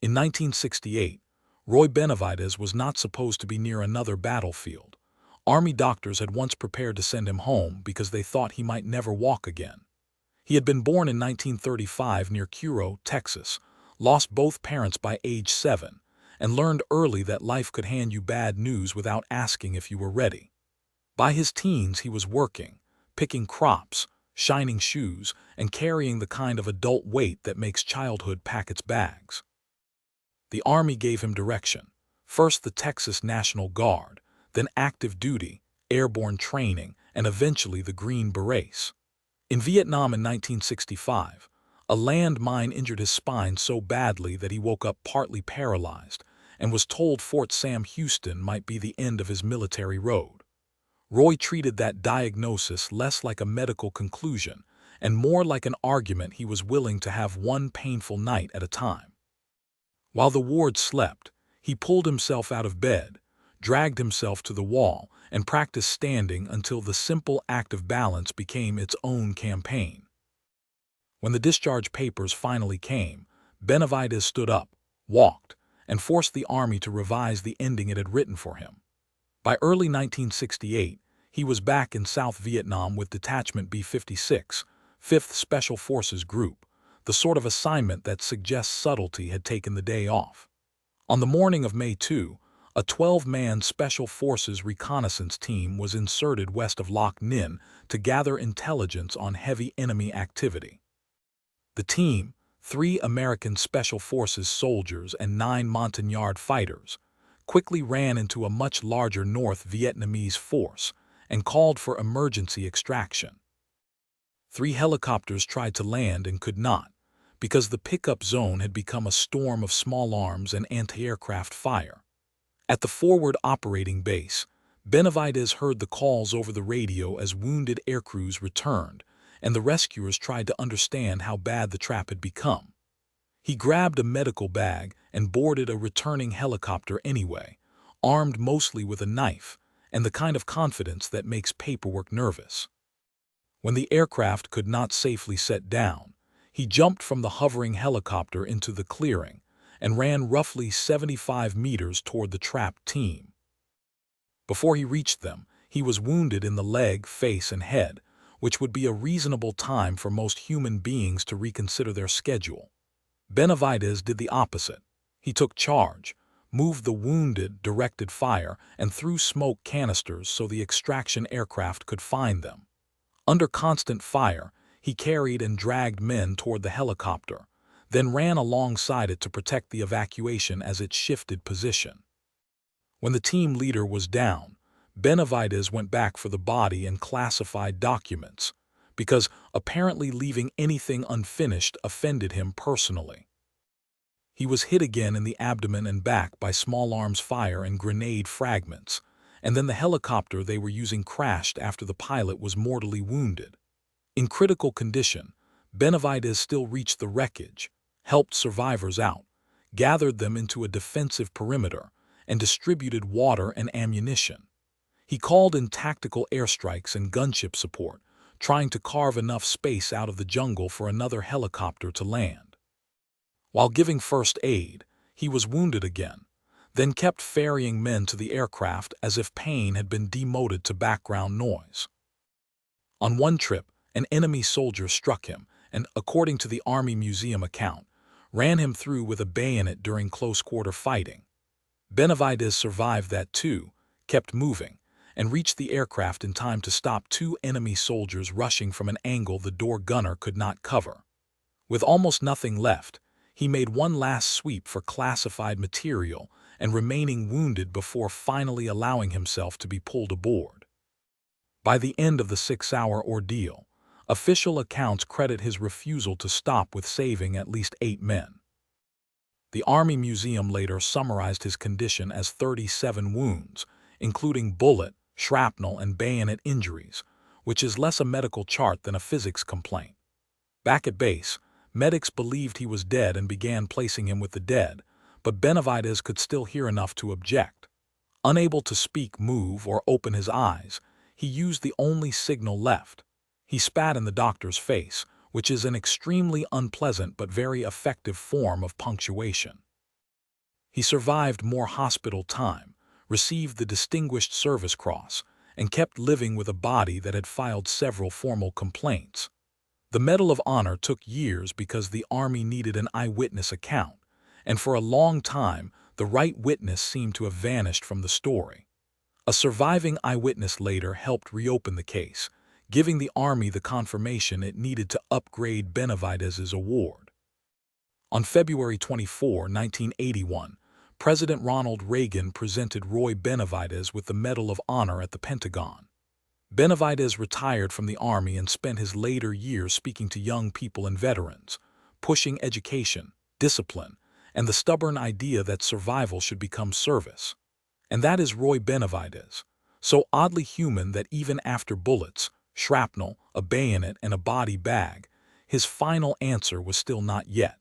In 1968, Roy Benavidez was not supposed to be near another battlefield. Army doctors had once prepared to send him home because they thought he might never walk again. He had been born in 1935 near Cairo, Texas, lost both parents by age 7, and learned early that life could hand you bad news without asking if you were ready. By his teens, he was working, picking crops, shining shoes, and carrying the kind of adult weight that makes childhood pack its bags. The Army gave him direction, first the Texas National Guard, then active duty, airborne training, and eventually the Green Berets. In Vietnam in 1965, a landmine injured his spine so badly that he woke up partly paralyzed and was told Fort Sam Houston might be the end of his military road. Roy treated that diagnosis less like a medical conclusion and more like an argument he was willing to have one painful night at a time. While the ward slept, he pulled himself out of bed, dragged himself to the wall, and practiced standing until the simple act of balance became its own campaign. When the discharge papers finally came, Benavidez stood up, walked, and forced the Army to revise the ending it had written for him. By early 1968, he was back in South Vietnam with Detachment B-56, 5th Special Forces Group, the sort of assignment that suggests subtlety had taken the day off. On the morning of May 2, a 12-man Special Forces reconnaissance team was inserted west of Loc Ninh to gather intelligence on heavy enemy activity. The team, 3 American Special Forces soldiers and 9 Montagnard fighters, quickly ran into a much larger North Vietnamese force and called for emergency extraction. 3 helicopters tried to land and could not, because the pickup zone had become a storm of small arms and anti-aircraft fire. At the forward operating base, Benavidez heard the calls over the radio as wounded aircrews returned, and the rescuers tried to understand how bad the trap had become. He grabbed a medical bag and boarded a returning helicopter anyway, armed mostly with a knife and the kind of confidence that makes paperwork nervous. When the aircraft could not safely set down, he jumped from the hovering helicopter into the clearing and ran roughly 75 meters toward the trapped team. Before he reached them, he was wounded in the leg, face, and head, which would be a reasonable time for most human beings to reconsider their schedule. Benavidez did the opposite. He took charge, moved the wounded, directed fire, and threw smoke canisters so the extraction aircraft could find them. Under constant fire, he carried and dragged men toward the helicopter, then ran alongside it to protect the evacuation as it shifted position. When the team leader was down, Benavidez went back for the body and classified documents, because apparently leaving anything unfinished offended him personally. He was hit again in the abdomen and back by small arms fire and grenade fragments, and then the helicopter they were using crashed after the pilot was mortally wounded. In critical condition, Benavidez still reached the wreckage, helped survivors out, gathered them into a defensive perimeter, and distributed water and ammunition. He called in tactical airstrikes and gunship support, trying to carve enough space out of the jungle for another helicopter to land. While giving first aid, he was wounded again, then kept ferrying men to the aircraft as if pain had been demoted to background noise. On one trip, an enemy soldier struck him and, according to the Army Museum account, ran him through with a bayonet during close-quarter fighting. Benavidez survived that too, kept moving, and reached the aircraft in time to stop 2 enemy soldiers rushing from an angle the door gunner could not cover. With almost nothing left, he made one last sweep for classified material and remaining wounded before finally allowing himself to be pulled aboard. By the end of the 6-hour ordeal, official accounts credit his refusal to stop with saving at least 8 men. The Army Museum later summarized his condition as 37 wounds, including bullet, shrapnel, and bayonet injuries, which is less a medical chart than a physics complaint. Back at base, medics believed he was dead and began placing him with the dead, but Benavidez could still hear enough to object. Unable to speak, move, or open his eyes, he used the only signal left. He spat in the doctor's face, which is an extremely unpleasant but very effective form of punctuation. He survived more hospital time, received the Distinguished Service Cross, and kept living with a body that had filed several formal complaints. The Medal of Honor took years because the Army needed an eyewitness account, and for a long time the right witness seemed to have vanished from the story. A surviving eyewitness later helped reopen the case, giving the Army the confirmation it needed to upgrade Benavidez's award. On February 24, 1981, President Ronald Reagan presented Roy Benavidez with the Medal of Honor at the Pentagon. Benavidez retired from the Army and spent his later years speaking to young people and veterans, pushing education, discipline, and the stubborn idea that survival should become service. And that is Roy Benavidez, so oddly human that even after bullets, shrapnel, a bayonet, and a body bag, his final answer was still not yet.